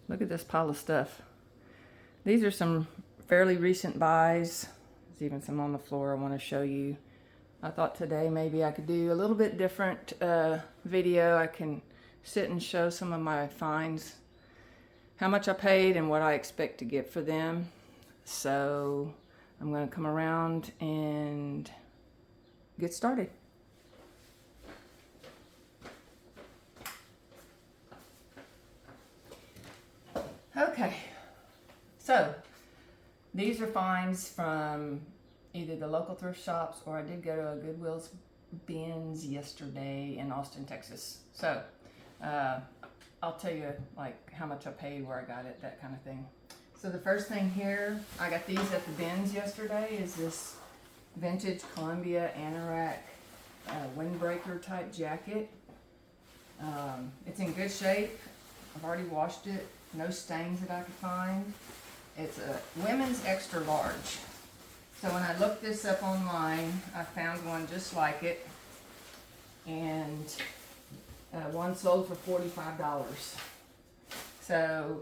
Look at this pile of stuff. These are some fairly recent buys. There's even some on the floor I want to show you. I thought today maybe I could do a little bit different video. I can sit and show some of my finds, how much I paid and what I expect to get for them. So I'm going to come around and get started. Okay, so these are finds from either the local thrift shops, or I did go to a Goodwill's bins yesterday in Austin, Texas. So I'll tell you like how much I paid, where I got it, that kind of thing. So the first thing here, I got these at the bins yesterday, is this vintage Columbia Anorak windbreaker type jacket. It's in good shape. I've already washed it. No stains that I could find. It's a women's extra large. So when I looked this up online, I found one just like it, and one sold for $45. So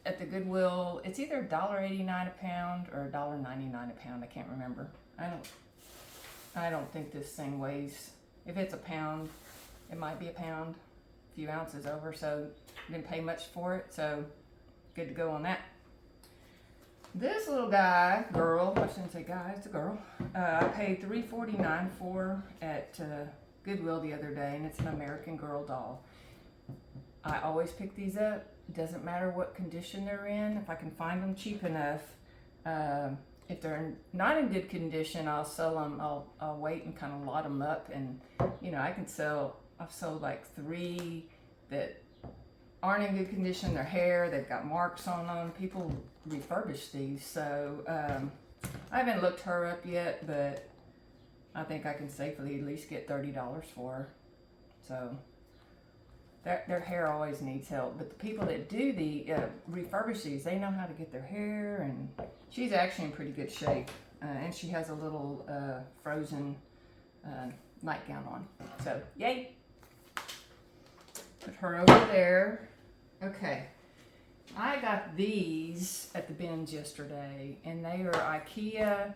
at the Goodwill, it's either $1.89 a pound or $1.99 a pound. I can't remember. I don't think this thing weighs. If it's a pound, it might be a pound, a few ounces over. So didn't pay much for it. So good to go on that. This little girl, I shouldn't say guy, it's a girl. I paid $3.49 for at Goodwill the other day, and it's an American Girl doll. I always pick these up. It doesn't matter what condition they're in. If I can find them cheap enough, if they're not in good condition, I'll sell them. I'll wait and kind of lot them up, and you know, I've sold like 3 that aren't in good condition. Their hair, they've got marks on them. People refurbish these, so I haven't looked her up yet, but I think I can safely at least get $30 for her. So their hair always needs help, but the people that do the refurbish these, they know how to get their hair, and she's actually in pretty good shape, and she has a little frozen nightgown on, so yay. Put her over there. Okay, I got these at the bins yesterday, and they are IKEA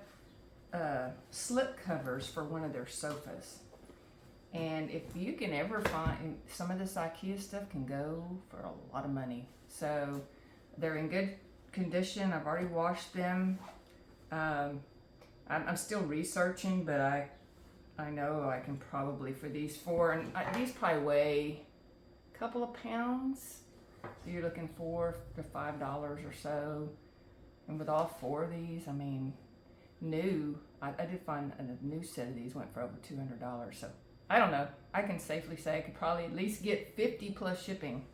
slip covers for one of their sofas. And if you can ever find, some of this IKEA stuff can go for a lot of money. So they're in good condition. I've already washed them. I'm still researching, but I know I can probably, for these 4, and these probably weigh a couple of pounds. So you're looking $4 to $5 or so. And with all 4 of these, I mean, new, I did find a new set of these went for over $200. So I don't know. I can safely say I could probably at least get 50 plus shipping.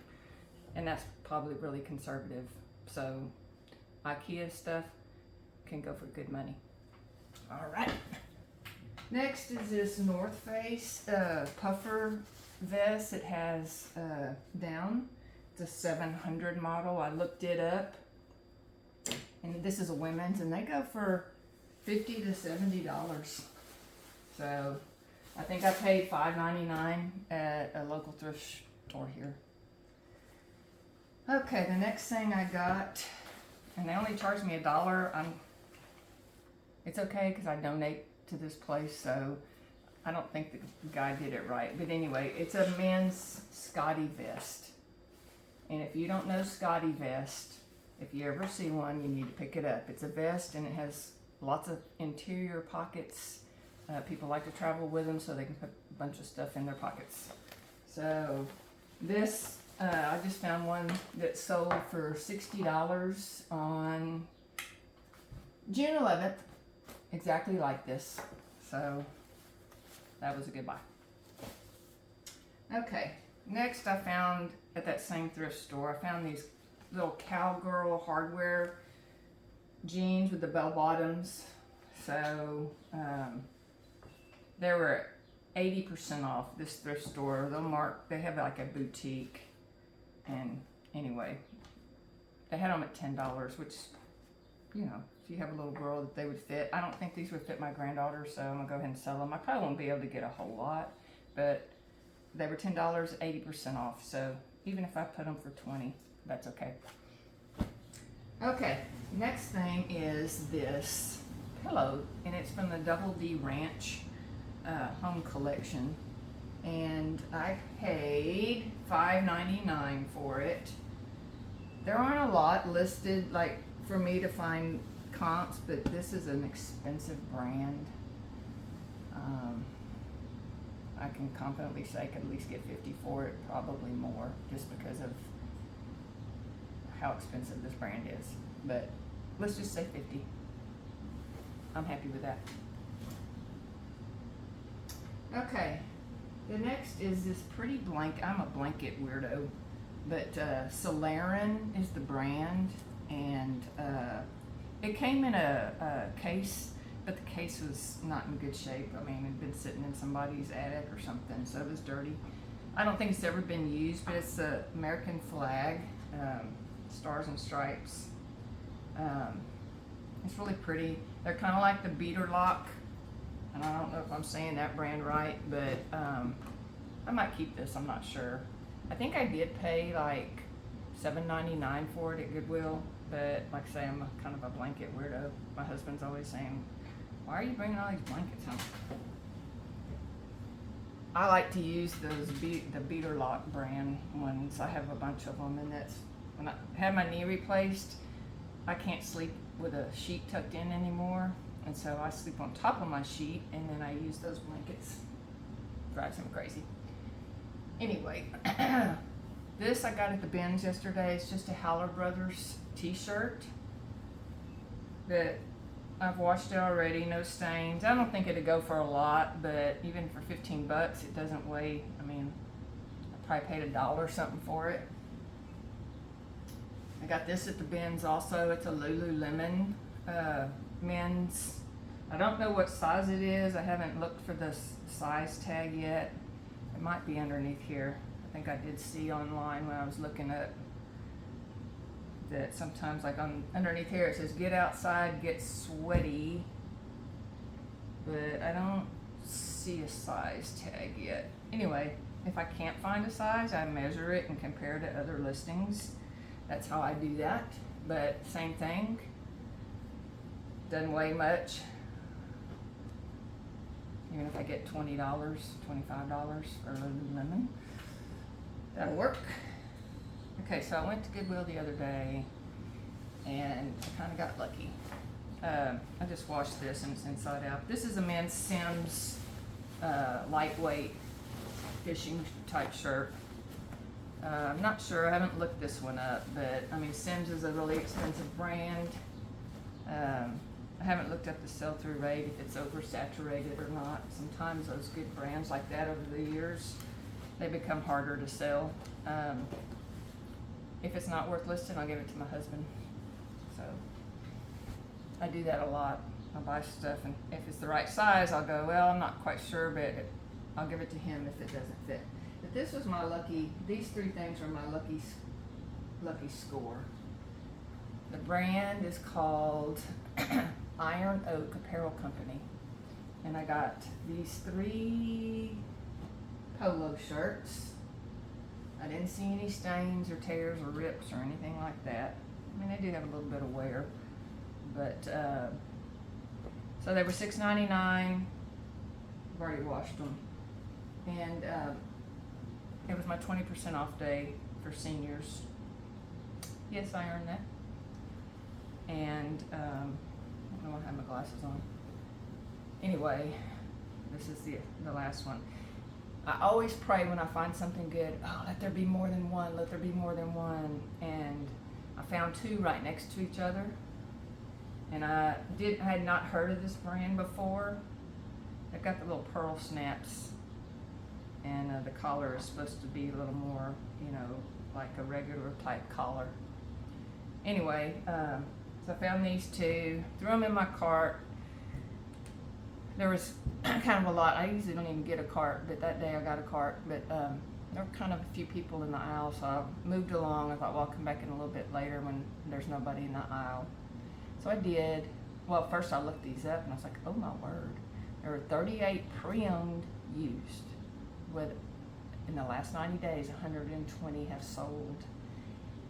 And that's probably really conservative. So IKEA stuff can go for good money. All right. Next is this North Face puffer vest. It has down. It's a 700 model. I looked it up, and this is a women's, and they go for $50 to $70. So I think I paid $5.99 at a local thrift store here. Okay, the next thing I got, and they only charged me $1. It's okay because I donate to this place, so I don't think the guy did it right. But anyway, it's a men's Scotty vest. And if you don't know Scotty vest, if you ever see one, you need to pick it up. It's a vest, and it has lots of interior pockets. People like to travel with them so they can put a bunch of stuff in their pockets. So this, I just found one that sold for $60 on June 11th, exactly like this. So that was a good buy. Okay, next I found at that same thrift store, I found these little cowgirl hardware jeans with the bell bottoms. So they were 80% off this thrift store. They have like a boutique, and anyway, they had them at $10, which, you know, if you have a little girl, that they would fit. I don't think these would fit my granddaughter, so I'm gonna go ahead and sell them. I probably won't be able to get a whole lot, but they were $10, 80% off. So even if I put them for 20, That's okay. Okay, next thing is this pillow, and it's from the Double D Ranch home collection, and I paid $5.99 for it. There aren't a lot listed, like, for me to find comps, but this is an expensive brand. I can confidently say I could at least get 50 for it, probably more, just because of how expensive this brand is. But let's just say 50. I'm happy with that. Okay, the next is this pretty blanket. I'm a blanket weirdo, but Solarin is the brand, and it came in a case, but the case was not in good shape. I mean, it had been sitting in somebody's attic or something, so it was dirty. I don't think it's ever been used, but it's the American flag, stars and stripes. It's really pretty. They're kind of like the beater lock, and I don't know if I'm saying that brand right, but I might keep this. I'm not sure. I think I did pay like $7.99 for it at Goodwill, but like I say, I'm kind of a blanket weirdo. My husband's always saying, "Why are you bringing all these blankets home?" I like to use those the beater lock brand ones. I have a bunch of them, and that's when I had my knee replaced. I can't sleep with a sheet tucked in anymore, and so I sleep on top of my sheet, and then I use those blankets. Drives him crazy. Anyway, this I got at the bins yesterday. It's just a Howler Brothers t-shirt that I've washed it already, no stains. I don't think it'd go for a lot, but even for 15 bucks, it doesn't weigh. I mean, I probably paid $1 something for it. I got this at the bins also. It's a Lululemon men's. I don't know what size it is. I haven't looked for the size tag yet. It might be underneath here. I think I did see online when I was looking up that sometimes, like on underneath here, it says "Get outside, get sweaty," but I don't see a size tag yet. Anyway, if I can't find a size, I measure it and compare to other listings. That's how I do that. But same thing. Doesn't weigh much. Even if I get $20, $25 for Lululemon, that'll work. Okay, so I went to Goodwill the other day, and I kind of got lucky. I just washed this, and it's inside out. This is a men's Sims lightweight fishing type shirt. I'm not sure, I haven't looked this one up, but I mean, Sims is a really expensive brand. I haven't looked up the sell-through rate, if it's oversaturated or not. Sometimes those good brands like that over the years, they become harder to sell. If it's not worth listing, I'll give it to my husband. So I do that a lot. I'll buy stuff, and if it's the right size, I'll go, well, I'm not quite sure, but I'll give it to him if it doesn't fit. But this was my lucky, these three things are my lucky score. The brand is called Iron Oak Apparel Company. And I got these 3 polo shirts. I didn't see any stains or tears or rips or anything like that. I mean, they do have a little bit of wear. But, so they were $6.99. I've already washed them. And it was my 20% off day for seniors. Yes, I earned that. And I don't want to have my glasses on. Anyway, this is the last one. I always pray when I find something good, oh, let there be more than one, let there be more than one. And I found 2 right next to each other. And I had not heard of this brand before. They've got the little pearl snaps, and the collar is supposed to be a little more, you know, like a regular type collar. Anyway, so I found these 2, threw them in my cart. There was kind of a lot. I usually don't even get a cart, but that day I got a cart. But there were kind of a few people in the aisle, so I moved along. I thought, well, I'll come back in a little bit later when there's nobody in the aisle. So I did. Well, first I looked these up, and I was like, oh my word. There were 38 pre-owned used, with in the last 90 days, 120 have sold.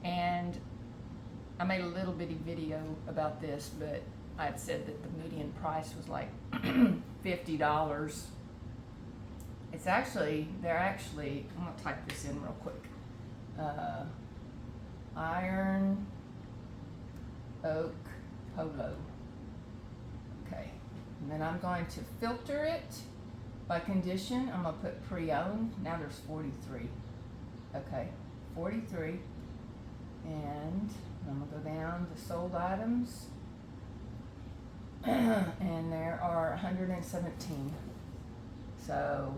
And I made a little bitty video about this, but I had said that the median price was like $50. It's actually, I'm gonna type this in real quick. Iron Oak Polo. Okay, and then I'm going to filter it by condition. I'm gonna put pre-owned. Now there's 43. Okay, 43. And I'm gonna go down to sold items. And there are 117. So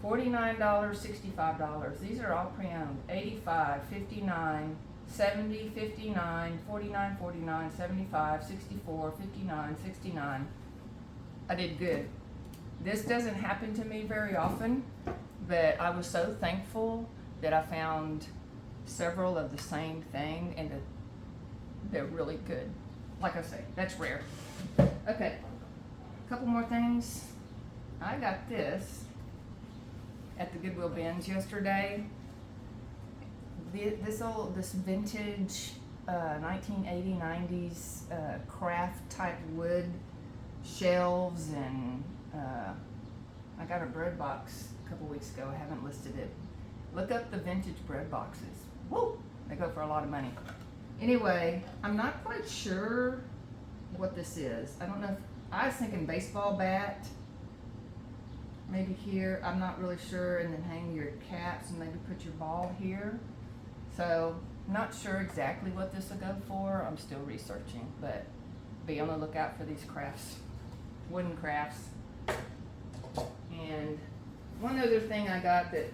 $49, $65. These are all pre-owned. 85, 59, 70, 59, 49, 49, 75, 64, 59, 69. I did good. This doesn't happen to me very often, but I was so thankful that I found several of the same thing, and they're really good. Like I say, that's rare. Okay, a couple more things. I got this at the Goodwill bins yesterday. This vintage 1980s, 90s craft type wood shelves, and I got a bread box a couple weeks ago. I haven't listed it. Look up the vintage bread boxes. Woo! They go for a lot of money. Anyway, I'm not quite sure what this is. I don't know if, I was thinking baseball bat, maybe here, I'm not really sure, and then hang your caps and maybe put your ball here. So, not sure exactly what this will go for. I'm still researching, but be on the lookout for these crafts, wooden crafts. And one other thing I got that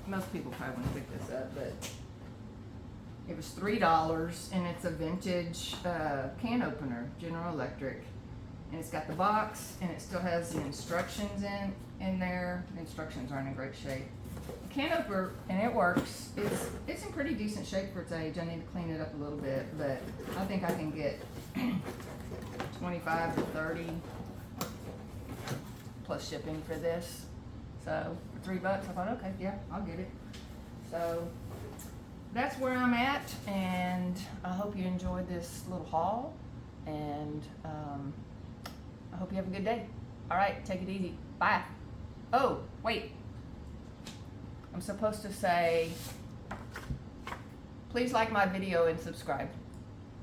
most people probably wouldn't pick this up, but it was $3, and it's a vintage can opener, General Electric, and it's got the box, and it still has the instructions in there. The instructions aren't in great shape. Can opener, and it works. It's in pretty decent shape for its age. I need to clean it up a little bit, but I think I can get 25 to 30 plus shipping for this. So for $3, I thought, okay, yeah, I'll get it. So that's where I'm at, and I hope you enjoyed this little haul, and I hope you have a good day. All right, take it easy. Bye. Oh, wait. I'm supposed to say, please like my video and subscribe.